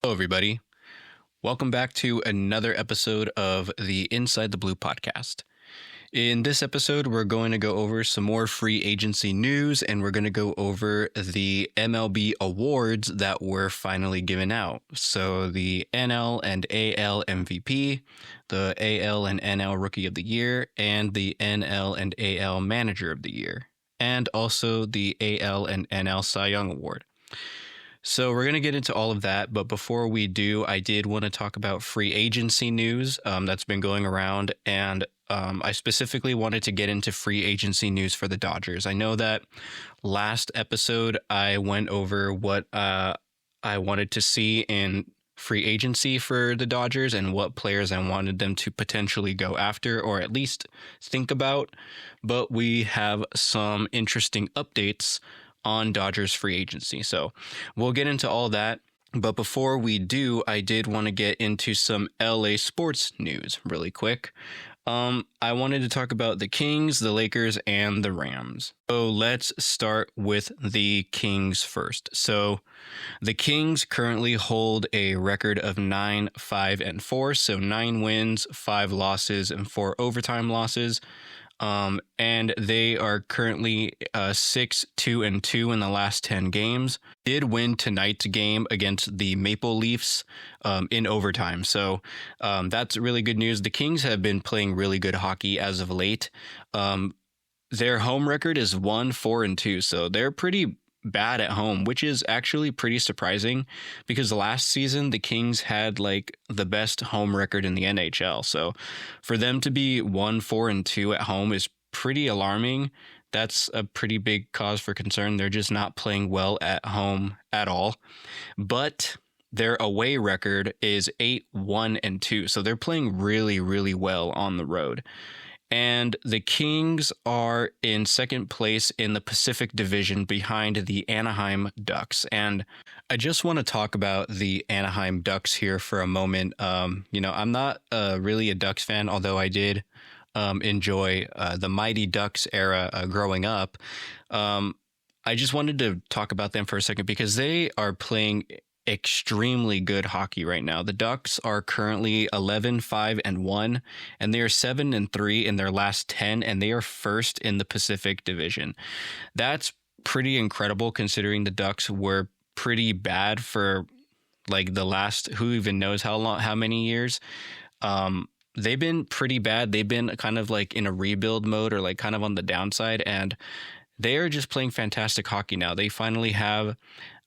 Hello, everybody. Welcome back to another episode of the Inside the Blue podcast. In this episode, we're going to go over some more free agency news, and we're going to go over the MLB awards that were finally given out. So the NL and AL MVP, the AL and NL Rookie of the Year, and the NL and AL Manager of the Year, and also the AL and NL Cy Young Award. So we're going to get into all of that, but before we do, I did want to talk about free agency news that's been going around, and I specifically wanted to get into free agency news for the Dodgers. I know that last episode I went over what I wanted to see in free agency for the Dodgers and what players I wanted them to potentially go after or at least think about, but we have some interesting updates on Dodgers free agency. So we'll get into all that. But before we do, I did want to get into some LA sports news really quick. I wanted to talk about the Kings, the Lakers, and the Rams. So let's start with the Kings first. So the Kings currently hold a record of 9-5-4. So 9 wins, 5 losses, and 4 overtime losses. And they are currently 6-2-2 in the last 10 games. Did win tonight's game against the Maple Leafs in overtime. So that's really good news. The Kings have been playing really good hockey as of late. Their home record is 1-4-2. So they're pretty bad at home, which is actually pretty surprising because last season the Kings had like the best home record in the NHL. So for them to be 1-4-2 at home is pretty alarming. That's a pretty big cause for concern. They're just not playing well at home at all. But their away record is 8-1-2. So they're playing really, really well on the road. And the Kings are in second place in the Pacific Division behind the Anaheim Ducks. And I just want to talk about the Anaheim Ducks here for a moment. I'm not really a Ducks fan, although I did enjoy the Mighty Ducks era growing up. I just wanted to talk about them for a second because they are playing extremely good hockey right now. The Ducks are currently 11-5-1, and they are 7-3 in their last 10, and they are first in the Pacific Division. That's pretty incredible considering the Ducks were pretty bad for like the last who even knows how many years. They've been pretty bad. They've been kind of like in a rebuild mode or like kind of on the downside, and they are just playing fantastic hockey now. They finally have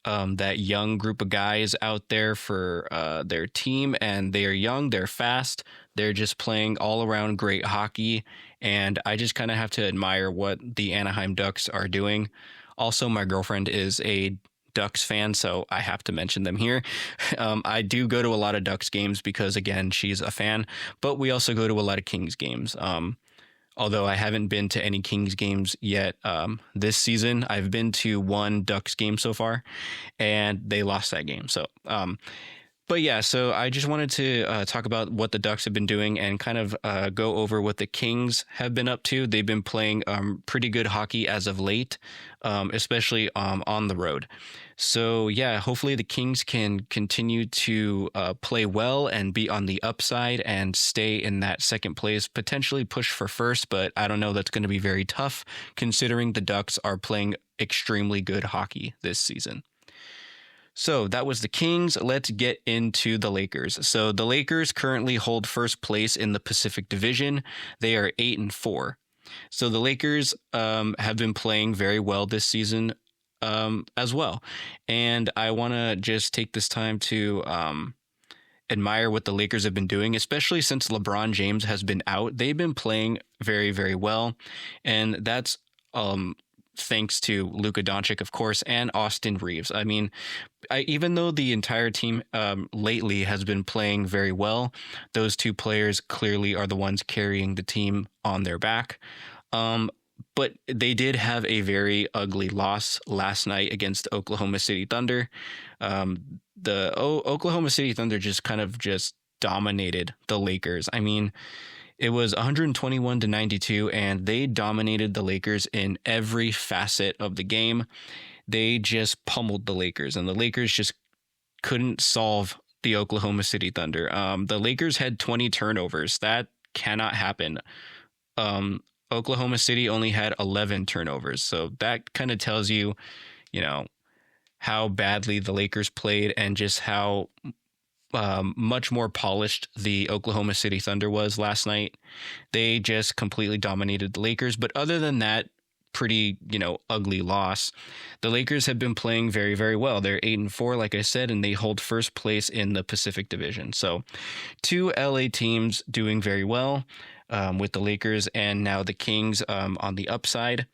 that young group of guys out there for their team, and they are young, they're fast, they're just playing all around great hockey, and I just kind of have to admire what the Anaheim Ducks are doing. Also, my girlfriend is a Ducks fan, so I have to mention them here. I do go to a lot of Ducks games because, again, she's a fan, but we also go to a lot of Kings games. Although I haven't been to any Kings games yet this season. I've been to one Ducks game so far, and they lost that game. So, but yeah, so I just wanted to talk about what the Ducks have been doing and kind of go over what the Kings have been up to. They've been playing pretty good hockey as of late, especially on the road. So yeah, hopefully the Kings can continue to play well and be on the upside and stay in that second place, potentially push for first, but I don't know, that's going to be very tough considering the Ducks are playing extremely good hockey this season. So that was the Kings. Let's get into the Lakers. So the Lakers currently hold first place in the Pacific Division. They are 8-4. So the Lakers have been playing very well this season as well. And I want to just take this time to admire what the Lakers have been doing, especially since LeBron James has been out. They've been playing very, very well. And that's thanks to Luka Doncic, of course, and Austin Reeves. I mean, even though the entire team lately has been playing very well, those two players clearly are the ones carrying the team on their back. But they did have a very ugly loss last night against Oklahoma City Thunder. The Oklahoma City Thunder just dominated the Lakers. I mean, it was 121-92, and they dominated the Lakers in every facet of the game. They just pummeled the Lakers, and the Lakers just couldn't solve the Oklahoma City Thunder. The Lakers had 20 turnovers. That cannot happen. Oklahoma City only had 11 turnovers. So that kind of tells you, you know, how badly the Lakers played and just how much more polished the Oklahoma City Thunder was last night. They just completely dominated the Lakers. But other than that, pretty, ugly loss, the Lakers have been playing very, very well. They're 8-4, like I said, and they hold first place in the Pacific Division. So 2 LA teams doing very well, with the Lakers and now the Kings on the upside.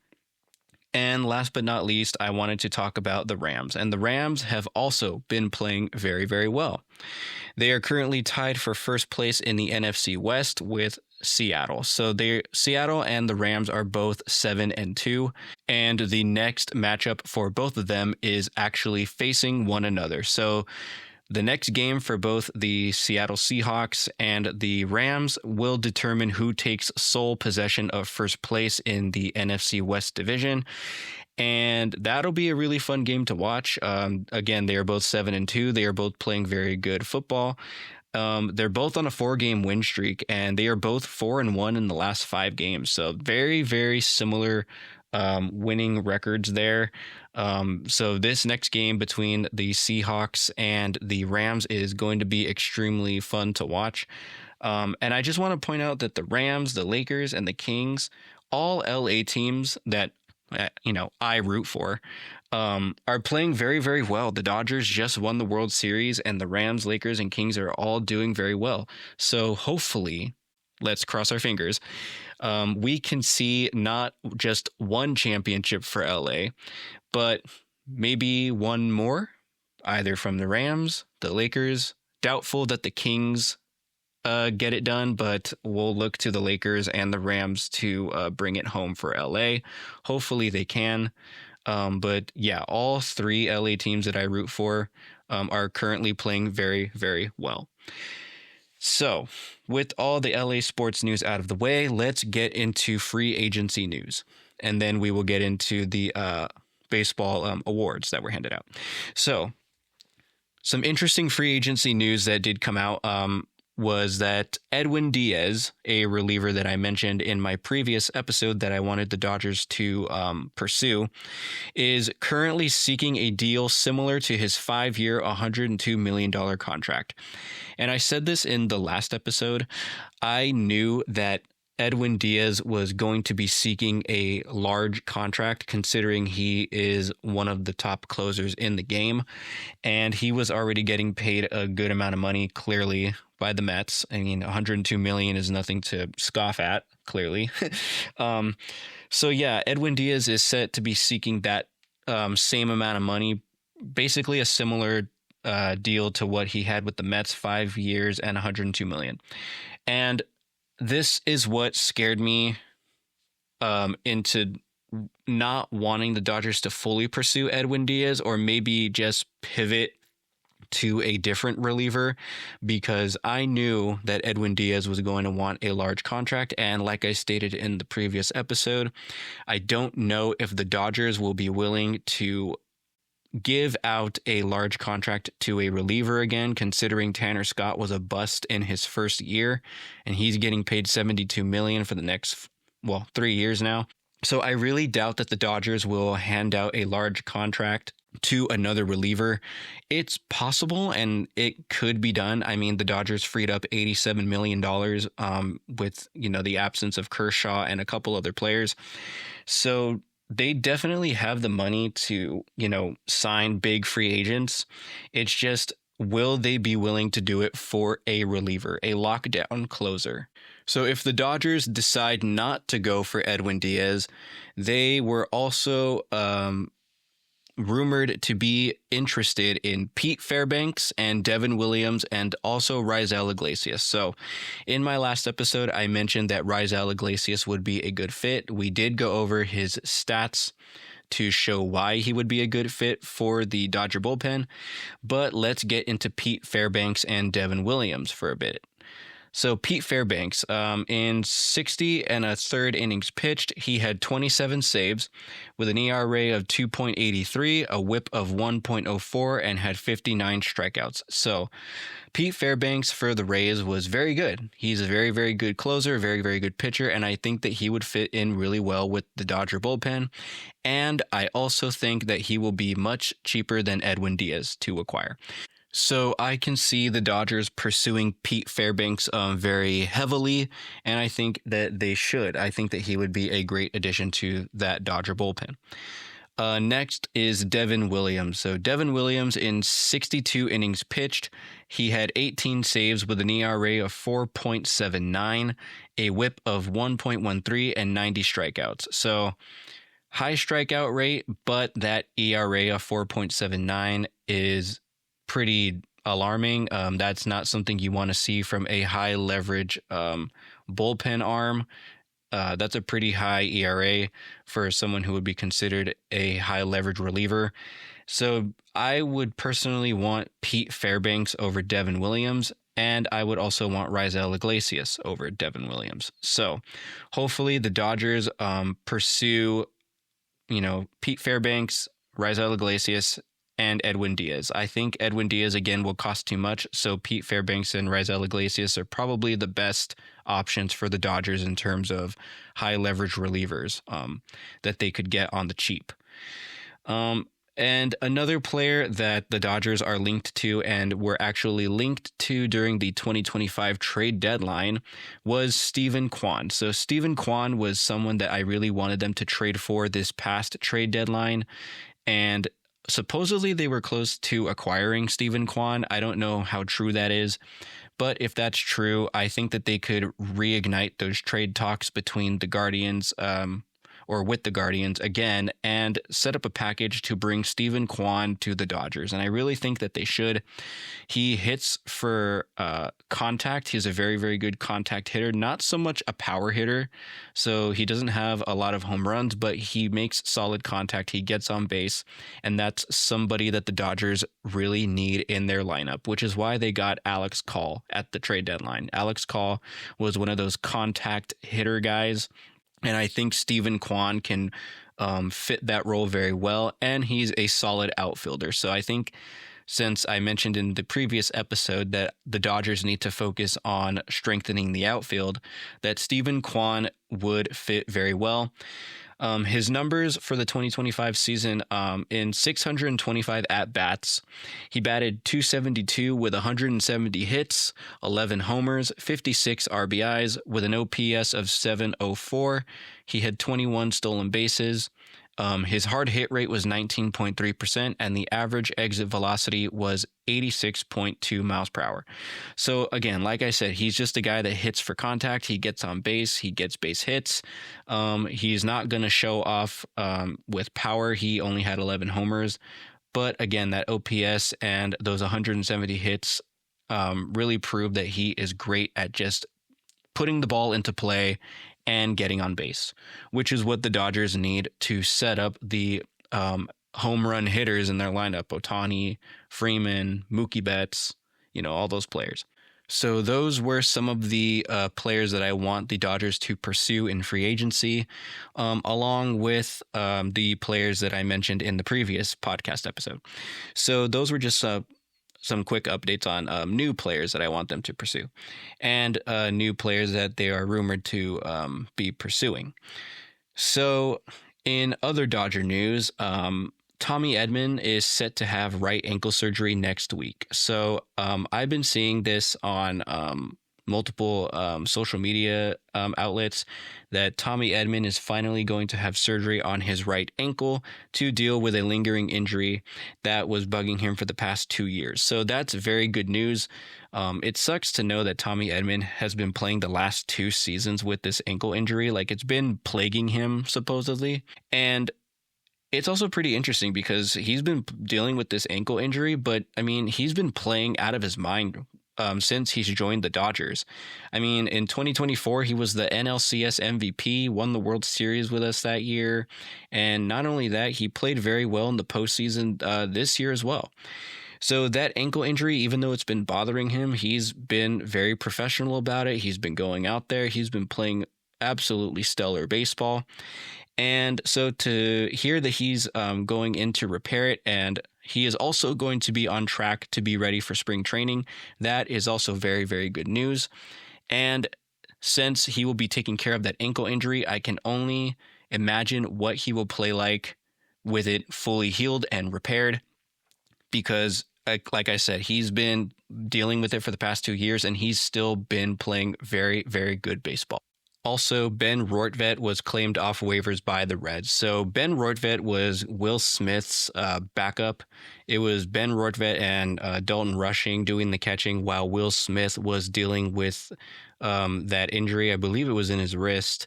And last but not least, I wanted to talk about the Rams. And the Rams have also been playing very, very well. They are currently tied for first place in the NFC West with Seattle. So Seattle and the Rams are both 7-2. And the next matchup for both of them is actually facing one another. So the next game for both the Seattle Seahawks and the Rams will determine who takes sole possession of first place in the NFC West division. And that'll be a really fun game to watch. Again, they are both 7-2. They are both playing very good football. They're both on a 4-game win streak, and they are both 4-1 in the last 5 games. So very, very similar winning records there. So this next game between the Seahawks and the Rams is going to be extremely fun to watch. And I just want to point out that the Rams, the Lakers, and the Kings, all LA teams that I root for, are playing very, very well. The Dodgers just won the World Series, and the Rams, Lakers, and Kings are all doing very well. So hopefully, let's cross our fingers, we can see not just one championship for LA, but maybe one more, either from the Rams, the Lakers. Doubtful that the Kings get it done, but we'll look to the Lakers and the Rams to bring it home for LA. Hopefully they can. But yeah, all 3 LA teams that I root for are currently playing very, very well. So with all the LA sports news out of the way, let's get into free agency news. And then we will get into the baseball awards that were handed out. So some interesting free agency news that did come out was that Edwin Diaz, a reliever that I mentioned in my previous episode that I wanted the Dodgers to pursue, is currently seeking a deal similar to his 5-year, $102 million contract. And I said this in the last episode. I knew that Edwin Diaz was going to be seeking a large contract, considering he is one of the top closers in the game, and he was already getting paid a good amount of money, clearly, by the Mets. I mean, $102 million is nothing to scoff at, clearly. So yeah, Edwin Diaz is set to be seeking that same amount of money, basically a similar deal to what he had with the Mets, 5 years and $102 million. And this is what scared me into not wanting the Dodgers to fully pursue Edwin Diaz, or maybe just pivot to a different reliever, because I knew that Edwin Diaz was going to want a large contract. And like I stated in the previous episode, I don't know if the Dodgers will be willing to give out a large contract to a reliever again, considering Tanner Scott was a bust in his first year, and he's getting paid $72 million for the next, 3 years now. So I really doubt that the Dodgers will hand out a large contract to another reliever. It's possible, and it could be done. I mean, the Dodgers freed up $87 million with, the absence of Kershaw and a couple other players. So they definitely have the money to, sign big free agents. It's just, will they be willing to do it for a reliever, a lockdown closer? So if the Dodgers decide not to go for Edwin Diaz, they were also rumored to be interested in Pete Fairbanks and Devin Williams, and also Raisel Iglesias. So in my last episode, I mentioned that Raisel Iglesias would be a good fit. We did go over his stats to show why he would be a good fit for the Dodger bullpen, but let's get into Pete Fairbanks and Devin Williams for a bit. So Pete Fairbanks, in 60 and a third innings pitched, he had 27 saves with an ERA of 2.83, a WHIP of 1.04, and had 59 strikeouts. So Pete Fairbanks for the Rays was very good. He's a very, very good closer, very, very good pitcher, and I think that he would fit in really well with the Dodger bullpen. And I also think that he will be much cheaper than Edwin Diaz to acquire. So I can see the Dodgers pursuing Pete Fairbanks very heavily, and I think that they should. I think that he would be a great addition to that Dodger bullpen. Next is Devin Williams. So Devin Williams in 62 innings pitched, he had 18 saves with an ERA of 4.79, a WHIP of 1.13, and 90 strikeouts. So high strikeout rate, but that ERA of 4.79 is pretty alarming. That's not something you want to see from a high leverage bullpen arm. That's a pretty high ERA for someone who would be considered a high leverage reliever. So I would personally want Pete Fairbanks over Devin Williams, and I would also want Raisel Iglesias over Devin Williams. So hopefully the Dodgers pursue, Pete Fairbanks, Raisel Iglesias, and Edwin Diaz. I think Edwin Diaz, again, will cost too much, so Pete Fairbanks and Raisel Iglesias are probably the best options for the Dodgers in terms of high leverage relievers that they could get on the cheap. And another player that the Dodgers are linked to and were actually linked to during the 2025 trade deadline was Steven Kwan. So Steven Kwan was someone that I really wanted them to trade for this past trade deadline, and supposedly they were close to acquiring Steven Kwan. I don't know how true that is, but if that's true, I think that they could reignite those trade talks between the Guardians, or with the Guardians again, and set up a package to bring Steven Kwan to the Dodgers. And I really think that they should. He hits for contact. He's a very, very good contact hitter, not so much a power hitter. So he doesn't have a lot of home runs, but he makes solid contact. He gets on base, and that's somebody that the Dodgers really need in their lineup, which is why they got Alex Call at the trade deadline. Alex Call was one of those contact hitter guys, and I think Steven Kwan can fit that role very well, and he's a solid outfielder. So I think, since I mentioned in the previous episode that the Dodgers need to focus on strengthening the outfield, that Steven Kwan would fit very well. His numbers for the 2025 season, in 625 at-bats, he batted .272 with 170 hits, 11 homers, 56 RBIs, with an OPS of .704. He had 21 stolen bases. His hard hit rate was 19.3%, and the average exit velocity was 86.2 miles per hour. So again, like I said, he's just a guy that hits for contact. He gets on base. He gets base hits. He's not going to show off with power. He only had 11 homers. But again, that OPS and those 170 hits really prove that he is great at just putting the ball into play and getting on base, which is what the Dodgers need to set up the home run hitters in their lineup. Ohtani, Freeman, Mookie Betts, all those players. So those were some of the players that I want the Dodgers to pursue in free agency, along with the players that I mentioned in the previous podcast episode. So those were just some quick updates on new players that I want them to pursue, and new players that they are rumored to be pursuing. So in other Dodger news, Tommy Edman is set to have right ankle surgery next week. So I've been seeing this on multiple social media outlets that Tommy Edman is finally going to have surgery on his right ankle to deal with a lingering injury that was bugging him for the past 2 years. So that's very good news. It sucks to know that Tommy Edman has been playing the last 2 seasons with this ankle injury. Like, it's been plaguing him supposedly. And it's also pretty interesting because he's been dealing with this ankle injury, but I mean, he's been playing out of his mind since he's joined the Dodgers. I mean, in 2024, he was the NLCS MVP, won the World Series with us that year. And not only that, he played very well in the postseason this year as well. So that ankle injury, even though it's been bothering him, he's been very professional about it. He's been going out there. He's been playing absolutely stellar baseball. And so to hear that he's going in to repair it, and he is also going to be on track to be ready for spring training, that is also very, very good news. And since he will be taking care of that ankle injury, I can only imagine what he will play like with it fully healed and repaired, because like I said, he's been dealing with it for the past 2 years, and he's still been playing very, very good baseball. Also, Ben Rortvedt was claimed off waivers by the Reds. So Ben Rortvedt was Will Smith's backup. It was Ben Rortvedt and Dalton Rushing doing the catching, while Will Smith was dealing with that injury. I believe it was in his wrist.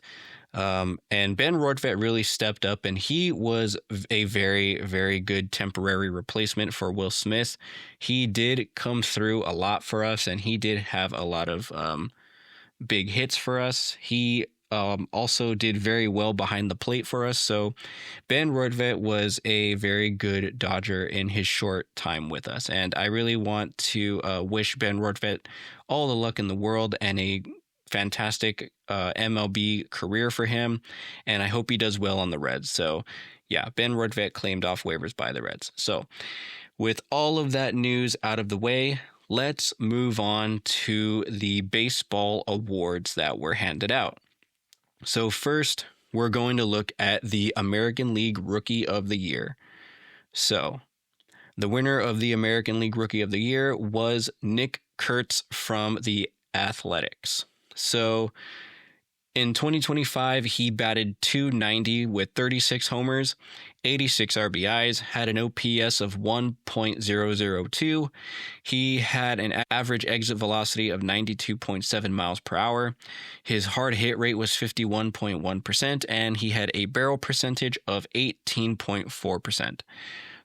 And Ben Rortvedt really stepped up, and he was a very, very good temporary replacement for Will Smith. He did come through a lot for us, and he did have a lot of big hits for us. He also did very well behind the plate for us. So Ben Rortvedt was a very good Dodger in his short time with us. And I really want to wish Ben Rortvedt all the luck in the world and a fantastic MLB career for him. And I hope he does well on the Reds. So yeah, Ben Rortvedt claimed off waivers by the Reds. So with all of that news out of the way, let's move on to the baseball awards that were handed out. So first, we're going to look at the American League Rookie of the Year. So the winner of the American League Rookie of the Year was Nick Kurtz from the Athletics. So in 2025, he batted .290 with 36 homers, 86 RBIs, had an OPS of 1.002. He had an average exit velocity of 92.7 miles per hour. His hard hit rate was 51.1%, and he had a barrel percentage of 18.4%.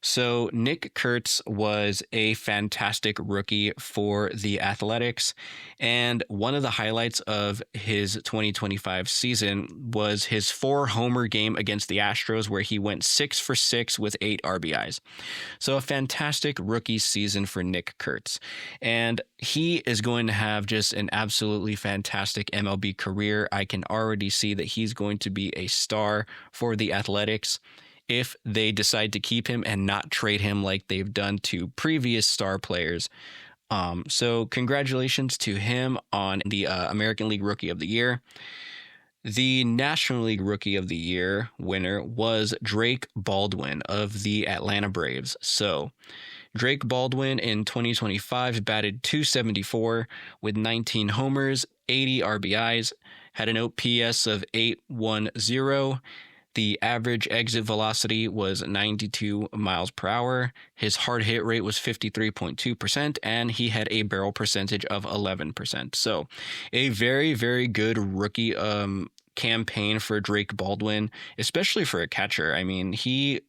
So Nick Kurtz was a fantastic rookie for the Athletics, and one of the highlights of his 2025 season was his 4-homer game against the Astros, where he went 6 for 6 with 8 RBIs. So a fantastic rookie season for Nick Kurtz, and he is going to have just an absolutely fantastic MLB career. I can already see that he's going to be a star for the Athletics if they decide to keep him and not trade him like they've done to previous star players. So congratulations to him on the American League Rookie of the Year. The National League Rookie of the Year winner was Drake Baldwin of the Atlanta Braves. So Drake Baldwin in 2025 batted .274 with 19 homers, 80 RBIs, had an OPS of 810. The average exit velocity was 92 miles per hour. His hard hit rate was 53.2%, and he had a barrel percentage of 11%. So a very, very good rookie campaign for Drake Baldwin, especially for a catcher. I mean, he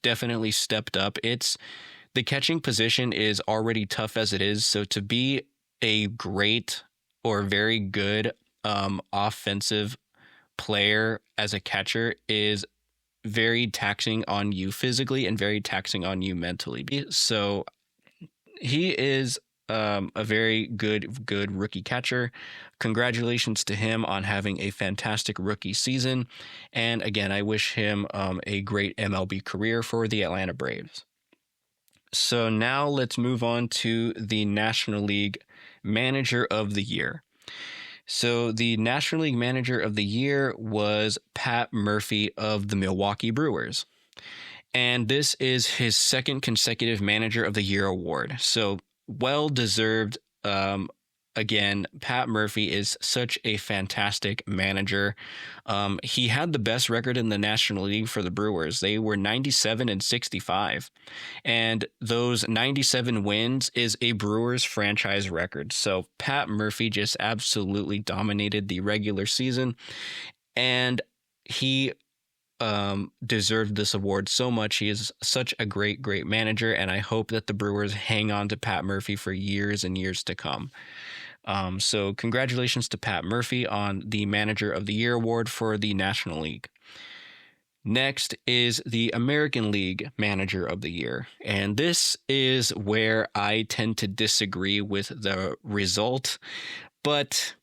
definitely stepped up. The catching position is already tough as it is. So to be a great or very good offensive player as a catcher is very taxing on you physically and very taxing on you mentally. So he is a very good rookie catcher. Congratulations to him on having a fantastic rookie season. And again, I wish him a great MLB career for the Atlanta Braves. So now let's move on to the National League Manager of the Year. So the National League Manager of the Year was Pat Murphy of the Milwaukee Brewers. And this is his second consecutive Manager of the Year award. So well-deserved. Again, Pat Murphy is such a fantastic manager. He had the best record in the National League for the Brewers. They were 97-65. And those 97 wins is a Brewers franchise record. So Pat Murphy just absolutely dominated the regular season. And he deserved this award so much. He is such a great manager. And I hope that the Brewers hang on to Pat Murphy for years and years to come. So congratulations to Pat Murphy on the Manager of the Year award for the National League. Next is the American League Manager of the Year. And this is where I tend to disagree with the result. But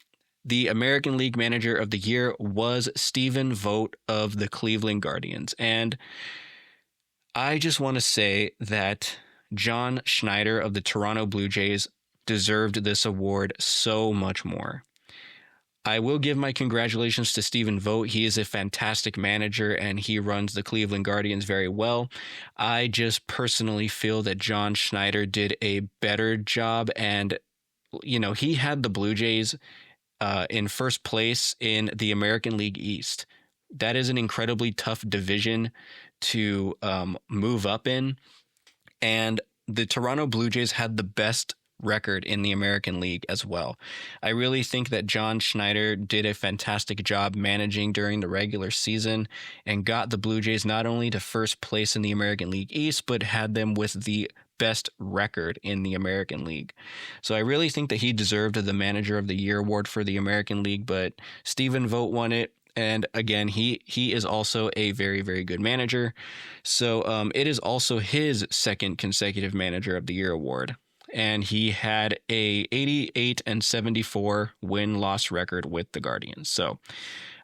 the American League Manager of the Year was Stephen Vogt of the Cleveland Guardians. And I just want to say that John Schneider of the Toronto Blue Jays deserved this award so much more. I will give my congratulations to Stephen Vogt. He is a fantastic manager and he runs the Cleveland Guardians very well. I just personally feel that John Schneider did a better job, and he had the Blue Jays in first place in the American League East. That is an incredibly tough division to move up in, and the Toronto Blue Jays had the best record in the American League as well. I really think that John Schneider did a fantastic job managing during the regular season and got the Blue Jays not only to first place in the American League East, but had them with the best record in the American League. So I really think that he deserved the Manager of the Year award for the American League, but Stephen Vogt won it. And again, he is also a very, very good manager. So it is also his second consecutive Manager of the Year award. And he had a 88-74 win-loss record with the Guardians. So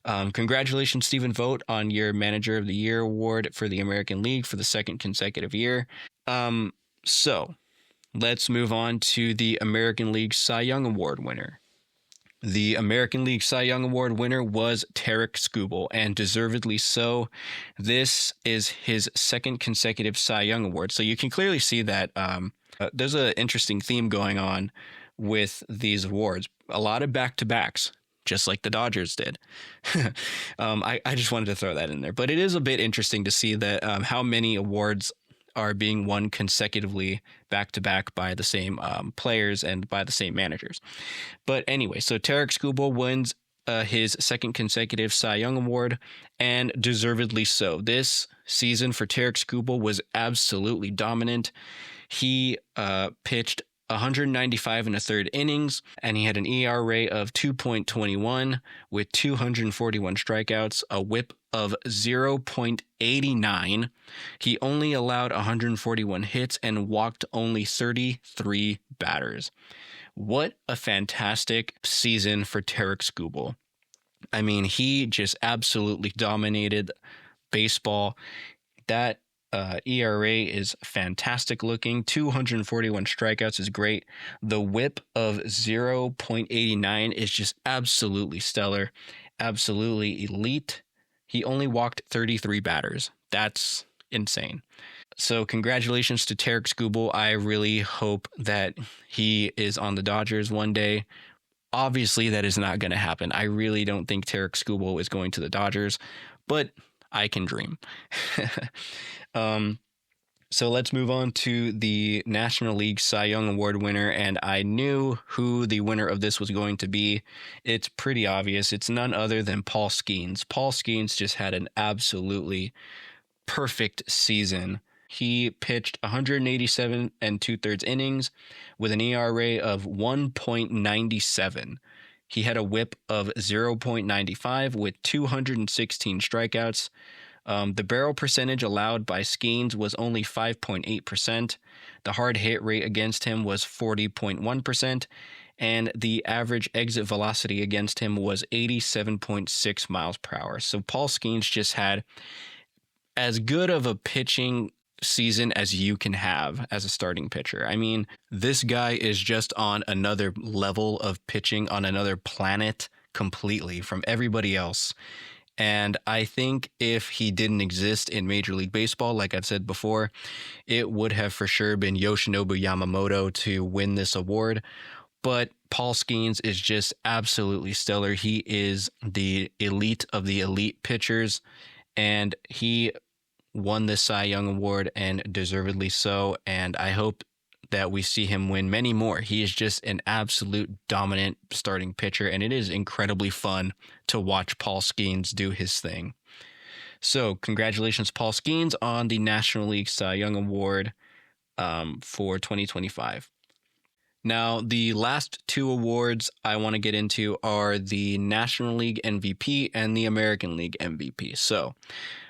congratulations, Stephen Vogt, on your Manager of the Year award for the American League for the second consecutive year. So let's move on to the American League Cy Young Award winner. The American League Cy Young Award winner was Tarik Skubal, and deservedly so. This is his second consecutive Cy Young Award. So you can clearly see that there's an interesting theme going on with these awards. A lot of back-to-backs, just like the Dodgers did. I just wanted to throw that in there. But it is a bit interesting to see that how many awards are being won consecutively back-to-back by the same players and by the same managers. But anyway, so Tarik Skubal wins his second consecutive Cy Young Award, and deservedly so. This season for Tarik Skubal was absolutely dominant. He pitched 195 and a third innings, and he had an ERA of 2.21 with 241 strikeouts, a whip of 0.89. He only allowed 141 hits and walked only 33 batters. What a fantastic season for Tarik Skubal. I mean, he just absolutely dominated baseball. That ERA is fantastic looking. 241 strikeouts is great. The whip of 0.89 is just absolutely stellar, absolutely elite. He only walked 33 batters. That's insane. So congratulations to Tarik Skubal. I really hope that he is on the Dodgers one day. Obviously, that is not going to happen. I really don't think Tarik Skubal is going to the Dodgers, but I can dream. So let's move on to the National League Cy Young Award winner, and I knew who the winner of this was going to be. It's pretty obvious. It's none other than Paul Skeens. Paul Skeens just had an absolutely perfect season. He pitched 187 and 2/3 innings with an ERA of 1.97. He had a whip of 0.95 with 216 strikeouts. The barrel percentage allowed by Skeens was only 5.8%. The hard hit rate against him was 40.1%. And the average exit velocity against him was 87.6 miles per hour. So Paul Skeens just had as good of a pitching season as you can have as a starting pitcher. I mean, this guy is just on another level of pitching, on another planet completely from everybody else. And I think if he didn't exist in Major League Baseball, like I've said before, it would have for sure been Yoshinobu Yamamoto to win this award. But Paul Skeens is just absolutely stellar. He is the elite of the elite pitchers, and he won the Cy Young Award, and deservedly so. And I hope that we see him win many more. He is just an absolute dominant starting pitcher, and it is incredibly fun to watch Paul Skeens do his thing. So congratulations, Paul Skeens, on the National League Cy Young Award for 2025. Now, the last two awards I want to get into are the National League MVP and the American League MVP. So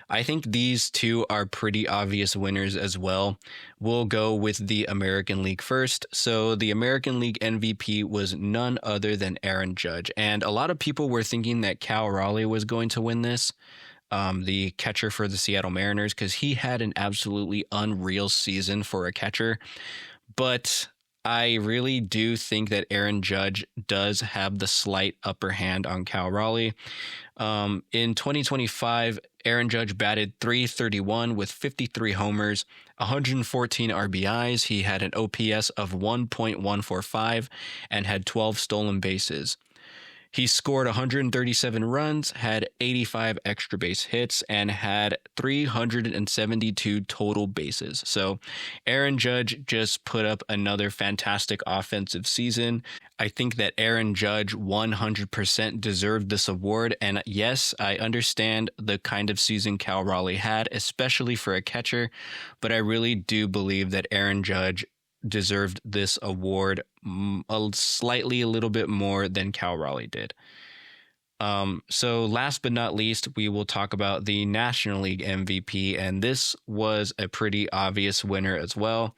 I think these two are pretty obvious winners as well. We'll go with the American League first. So the American League MVP was none other than Aaron Judge. And a lot of people were thinking that Cal Raleigh was going to win this, the catcher for the Seattle Mariners, because he had an absolutely unreal season for a catcher. But I really do think that Aaron Judge does have the slight upper hand on Cal Raleigh. In 2025, Aaron Judge batted .331 with 53 homers, 114 RBIs. He had an OPS of 1.145 and had 12 stolen bases. He scored 137 runs, had 85 extra base hits, and had 372 total bases. So Aaron Judge just put up another fantastic offensive season. I think that Aaron Judge 100% deserved this award. And yes, I understand the kind of season Cal Raleigh had, especially for a catcher, but I really do believe that Aaron Judge deserved this award a little bit more than Cal Raleigh did. So last but not least, we will talk about the National League MVP, and this was a pretty obvious winner as well.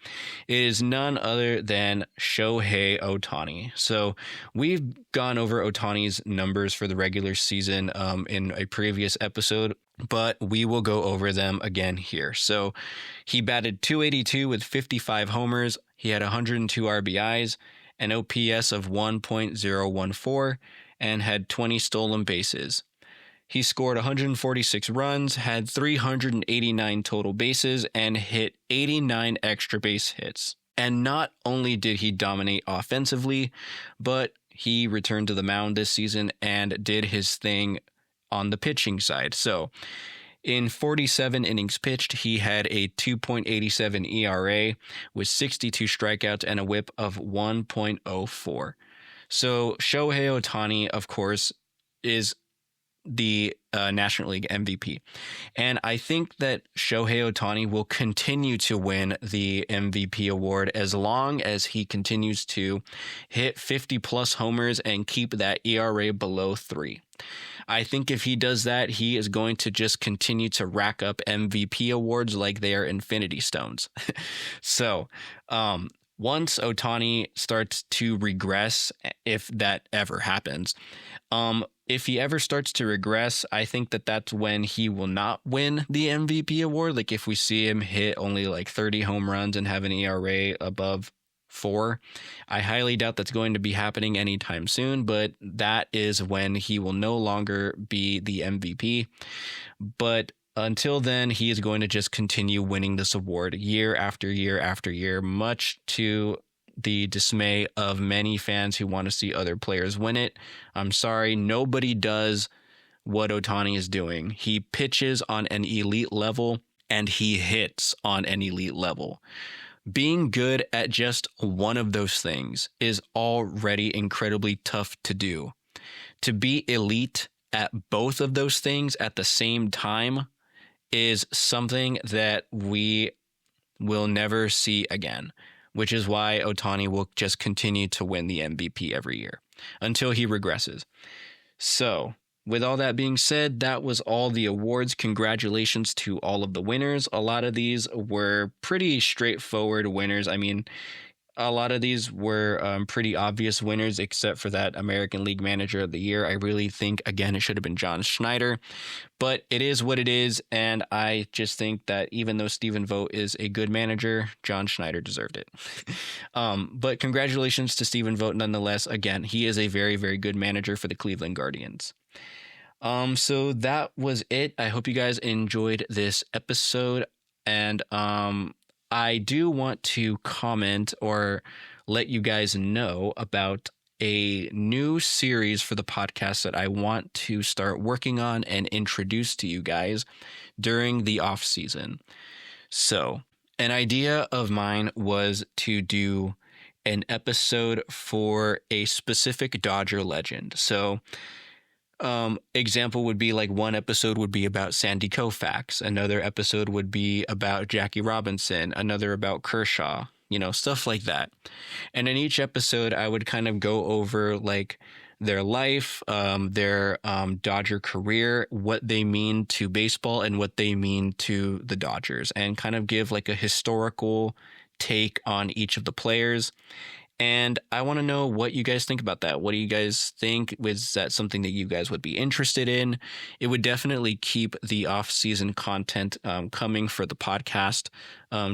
It is none other than Shohei Ohtani. So we've gone over Ohtani's numbers for the regular season in a previous episode, but we will go over them again here. So he batted .282 with 55 homers. He had 102 RBIs, an OPS of 1.014, and had 20 stolen bases. He scored 146 runs, had 389 total bases, and hit 89 extra base hits. And not only did he dominate offensively, but he returned to the mound this season and did his thing on the pitching side. So in 47 innings pitched, he had a 2.87 ERA with 62 strikeouts and a whip of 1.04. So Shohei Ohtani, of course, is the National League MVP. And I think that Shohei Ohtani will continue to win the MVP award as long as he continues to hit 50-plus homers and keep that ERA below 3. I think if he does that, he is going to just continue to rack up MVP awards like they are Infinity Stones. So, once Ohtani starts to regress, if that ever happens, if he ever starts to regress, I think that that's when he will not win the MVP award. Like if we see him hit only like 30 home runs and have an ERA above 4, I highly doubt that's going to be happening anytime soon, but that is when he will no longer be the MVP. But until then, he is going to just continue winning this award year after year after year, much to the dismay of many fans who want to see other players win it. I'm sorry, nobody does what Ohtani is doing. He pitches on an elite level and he hits on an elite level. Being good at just one of those things is already incredibly tough to do. To be elite at both of those things at the same time is something that we will never see again, which is why Ohtani will just continue to win the MVP every year until he regresses. So, with all that being said, that was all the awards. Congratulations to all of the winners. A lot of these were pretty straightforward winners. I mean, a lot of these were pretty obvious winners, except for that American League Manager of the Year. I really think, again, it should have been John Schneider, but it is what it is. And I just think that even though Stephen Vogt is a good manager, John Schneider deserved it. But congratulations to Stephen Vogt nonetheless. Again, he is a very, very good manager for the Cleveland Guardians. So that was it. I hope you guys enjoyed this episode. And I do want to comment or let you guys know about a new series for the podcast that I want to start working on and introduce to you guys during the off season. So an idea of mine was to do an episode for a specific Dodger legend. So example would be like one episode would be about Sandy Koufax. Another episode would be about Jackie Robinson. Another about Kershaw, stuff like that. And in each episode, I would kind of go over like their life, their Dodger career, what they mean to baseball, and what they mean to the Dodgers, and kind of give like a historical take on each of the players. And I want to know what you guys think about that. What do you guys think? Was that something that you guys would be interested in? It would definitely keep the off-season content coming for the podcast,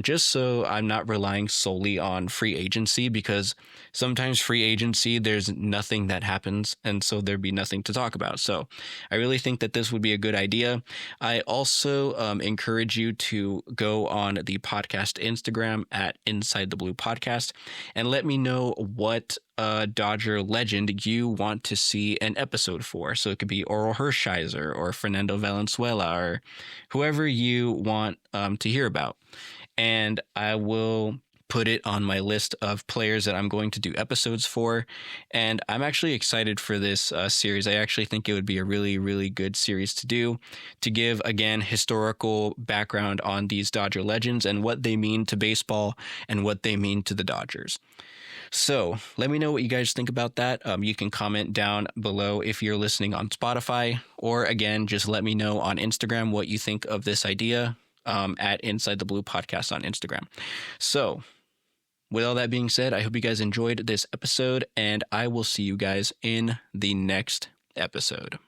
just so I'm not relying solely on free agency, because sometimes free agency, there's nothing that happens, and so there'd be nothing to talk about. So I really think that this would be a good idea. I also encourage you to go on the podcast Instagram at Inside the Blue Podcast and let me know what Dodger legend you want to see an episode for. So it could be Oral Hershiser or Fernando Valenzuela or whoever you want to hear about. And I will put it on my list of players that I'm going to do episodes for. And I'm actually excited for this series. I actually think it would be a really, really good series to do, to give, again, historical background on these Dodger legends and what they mean to baseball and what they mean to the Dodgers. So let me know what you guys think about that. You can comment down below if you're listening on Spotify, or again, just let me know on Instagram what you think of this idea at Inside the Blue Podcast on Instagram. So with all that being said, I hope you guys enjoyed this episode, and I will see you guys in the next episode.